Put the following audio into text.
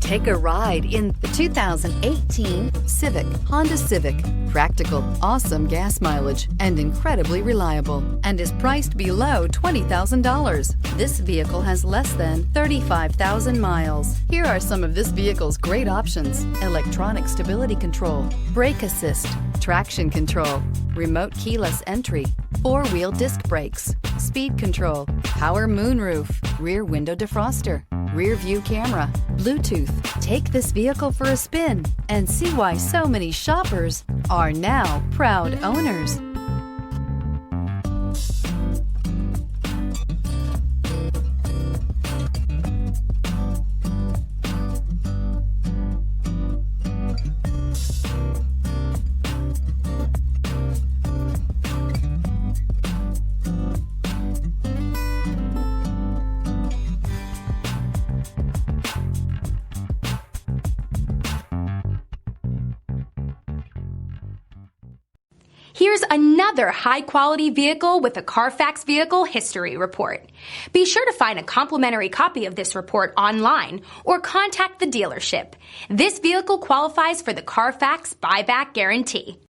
Take a ride in the 2018 Civic, Honda Civic. Practical, awesome gas mileage, and incredibly reliable, and is priced below $20,000. This vehicle has less than 35,000 miles. Here are some of this vehicle's great options: electronic stability control, brake assist, traction control, remote keyless entry, four-wheel disc brakes, speed control, power moonroof, rear window defroster, rear view camera, Bluetooth. Take this vehicle for a spin and see why so many shoppers are now proud owners. Here's another high-quality vehicle with a Carfax Vehicle History Report. Be sure to find a complimentary copy of this report online or contact the dealership. This vehicle qualifies for the Carfax Buyback Guarantee.